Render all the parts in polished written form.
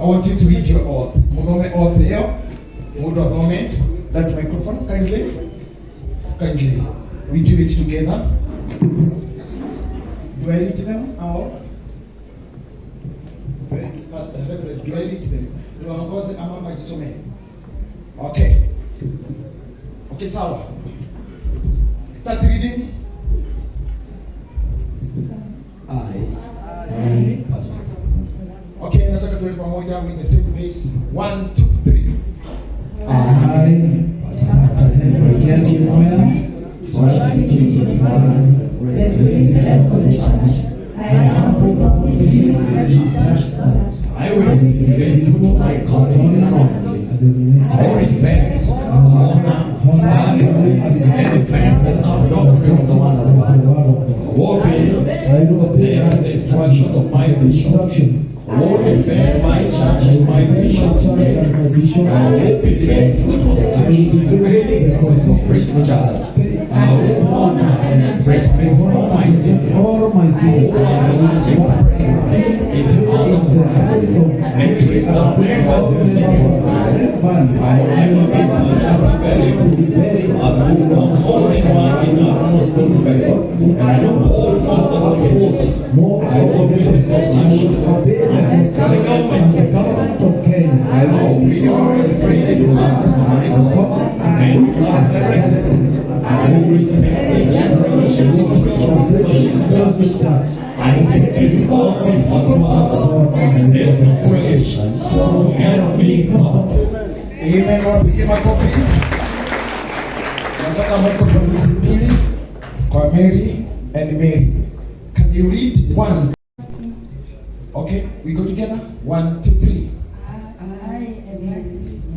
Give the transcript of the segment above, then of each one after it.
I want you to read your oath. Mudome oath here. Mudome. That microphone, kindly. Kindly. We do it together. Do I read them or? Pastor, Reverend, do I read them? Okay. Okay, sawa. Start reading. I. Pastor. Okay, nataka tuwe pamoja with the same pace. 1, 2, 3. I, Pastor Henry Jeremiah, first Jesus Christ, representative of the church. I am with you as church. I will be faithful to my calling and anointing. I respect, honor, value, and defend the sound doctrine of the Word of God. I will obey the instructions of my bishop. I will defend my church and my bishop's name. I will be faithful to the Constitution and the Christian church. I will honor and respect all my seniors. I will in the house of Christ and treat the members of the same. I will never be rebellion. I will console anyone in utmost good faith. And I don't hold on the obligations. I will be the Constitution and the government of Kenya. I will be always free to answer my call and not directed. I will respect the general wishes of Christian fellowship. I take this call before the Father and this creation, so help me God. Amen. Wapige makofi. Nataka microphone mbili kwa Mary and Mary. Can you read 1? Okay, we go together. 1, 2, 3. I am activist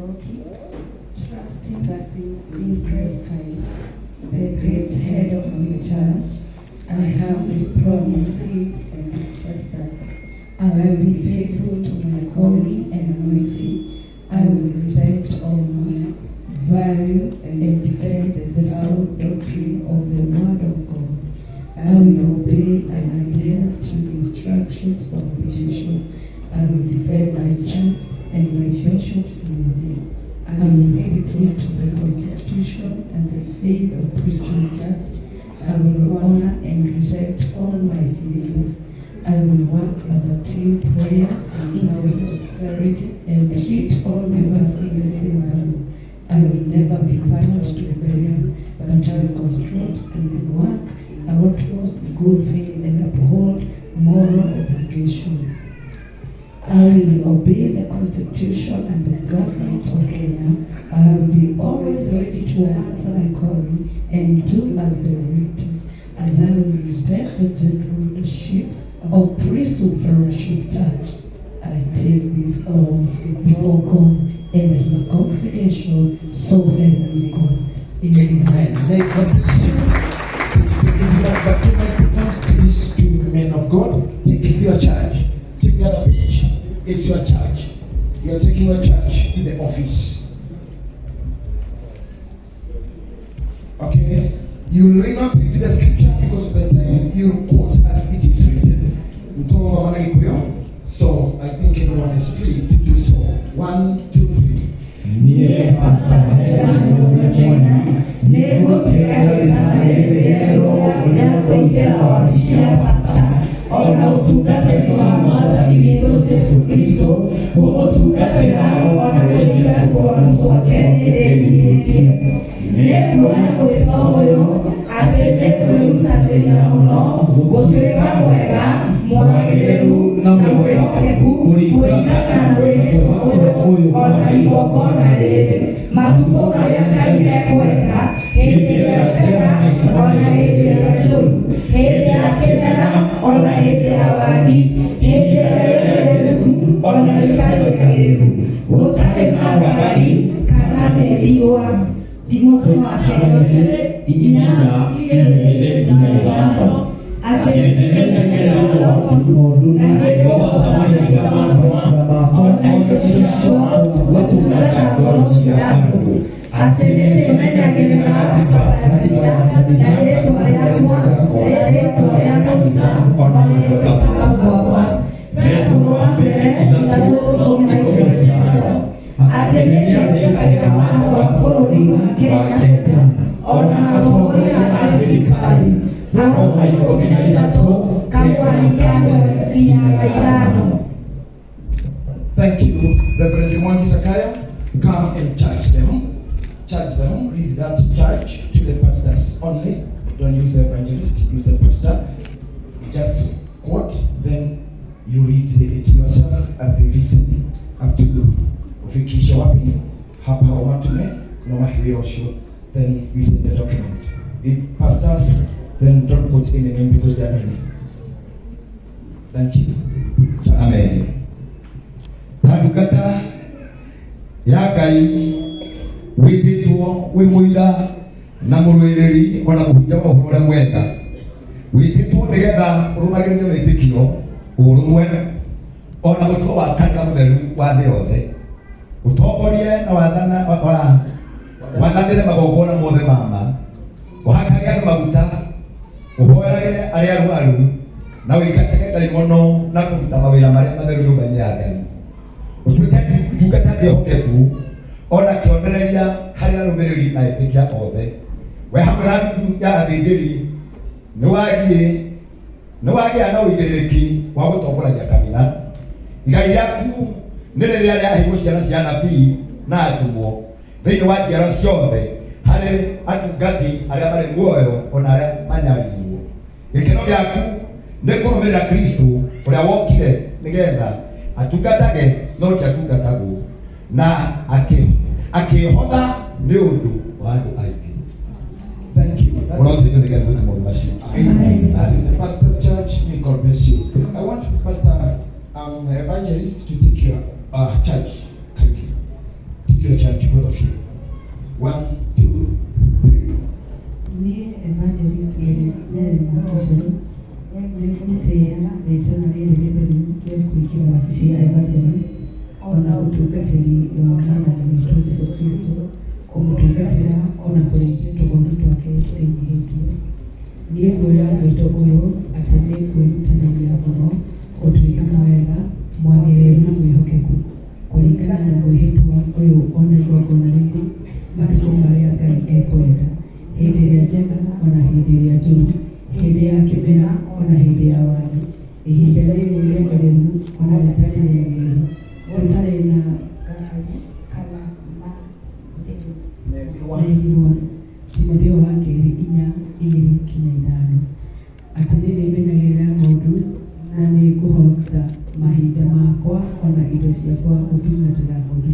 Rocky, trusting in Christ, the great head of the church. I humbly promise you and expect that I will be faithful to my calling and anointing. I will respect, honor, value, and defend the sound doctrine of the Word of God. I will obey and adhere to the instructions of the bishop. I will defend my church and my bishop's name. I will be faithful to the Constitution and the faith of Christian church. I will honor and respect all my seniors. I will work as a team player in the prosperity and treat all members in the same manner. I will never be quiet to rebellion, but I will construct and work towards good faith and uphold moral obligations. I will obey the Constitution and the government of Kenya. I will be always ready to answer my calling and do as they are written, as I will respect the generalship of Priesthood Fellowship Church. I take this oath before God and His congregation, so help me God. Amen. Let God bless you. It's like the 2 microphones to these 2 men of God. Take your charge. Take the other page. It's your charge. You are taking your charge to the office. Okay? You will not read the scripture because by the time you quote as it is written. So I think everyone is free to do so. 1, 2, 3. Ona utungate kwa Mwadhani Yesu Kristo, como tungate hao wanaoendelea kuona mtu wake ndiye Nebo yako itoyo atendekwe mtateria uno gutwika mwega mwagiriru na mwihokeku kuringana na wito uyu ona igongona riri matuko maria Ngai ekwenda hindi ya tena ona hindi ya curu hindi ya kĩmera ona hindi ya wagi hindi ya ona rĩkarĩkagĩrĩru gũtarĩ na ngarari kana mĩriũa Timoteo akĩonire inyanya ile inayoanza atengeneza maono na ndio thamani mambo watu wanataka atengeneza Kenya ona atongoria a thirikari aroma 13 kakwani ka mbere nginya ithano. Thank you, Reverend Mwangi Zakaya. Come and charge them. Charge them. Read that charge to the pastors only. Don't use the evangelist, use the pastor. Just quote, then you read it yourself as they listen up to ufikisha wapi hapa watume na mahirisho. Then we send the document. Read pastors, then don't put any name because they are many. Thank you. Amen. Tandukata ya Ngai wititwo wi muira na murwiriri ona muhunja wa uhoro uria mwega wititwo nigetha urumagirire witikio urumwe ona mutugo wa kanitha mutheru wa thĩ yothe utongorie na wathanire magongona mothe mama uhakage andũ maguta uhoeragire arĩa arwaru na wĩkatege ndaimono na kũruta mawĩra marĩa matheru nyũmba-inĩ ya Ngai utuĩke ndungata njĩhokeku ona kĩonereria harĩ arũmĩrĩri na etĩkia othe we hamwe na nuthu ya athĩnjĩri nĩwagĩa na ũigĩrĩrĩki wa gũtongoragia kanitha. Igai rĩaku nĩ rĩrĩa rĩaheirwo ciana cia anabii na atumwo thĩinĩ wa njiaro ciothe harĩ atungati arĩa marĩ muoyo ona arĩa manyaririrwo. Gĩkeno gĩaku nĩ kũrũmĩrĩra Kristo ũrĩa wokire nĩgetha atungatage no ti atungatagwo na akĩhotha nĩ ũndũ wa andũ aingĩ. Thank you. Amen. That is the pastor's church. May God bless you. I want Pastor Evangelist to take your church. Kindly. Take your church, both of you. 1, 2, 3. Me evangelist Mwakichero nĩkũmũtĩĩa rĩtana rĩrĩ rĩtheru rĩa kũingĩra wabici ya evangelist ona ũtungatĩri wa Mwathani witũ Jesũ Kristo kũmũtungatĩra ona kũrĩkia tũgondu twake tũrĩnyihĩtie. Niĩ nguoya wĩto ũyũ atĩ nĩ kwĩrutanĩria mũno ũtuĩkana wega mwagĩrĩru na mwĩhokeku kũringana na mwĩhĩtwa ũyũ ona igongona rĩrĩ matukũ marĩa Ngai ekwenda hĩndĩ ĩrĩa njega ona hĩndĩ ĩrĩa njũru, hĩndĩ ya kĩmera ona hĩndĩ ya wagi, ihinda rĩrĩ rĩagĩrĩru ona rĩtarĩ rĩagĩrĩru, rĩtarĩ na ngaragu kana mathĩgirwo. Timotheo wa kerĩ 4:2-5 atĩ nĩndĩmenyagĩrĩra maũndũ na nĩngũhota mahinda makwa ona indo ciakwa gũtungatĩra ngoro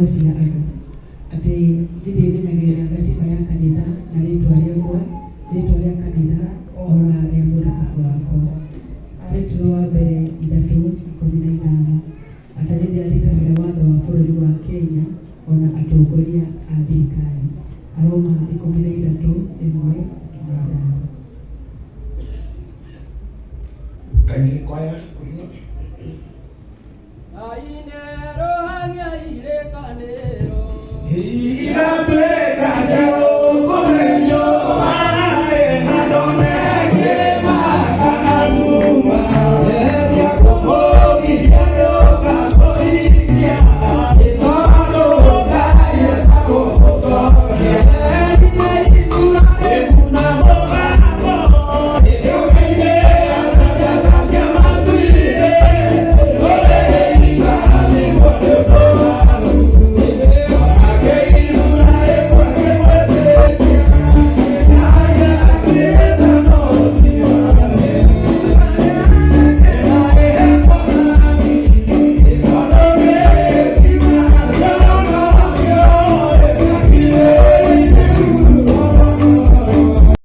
cia andũ atĩ nĩndĩmenyagĩrĩra gatiba ya kanitha na rĩtwa rĩakwa, rĩtwa rĩa kanitha ona rĩa mũthikabu wakwa. Petro wa mbere 3:15 atĩ nĩndĩathĩkagĩra watho wa bũrũri wa Kenya ona atongoria a thirikari. Aroma 13:1-5. Kindly choir, Kurino. Ainero hanya ile kanero. Ira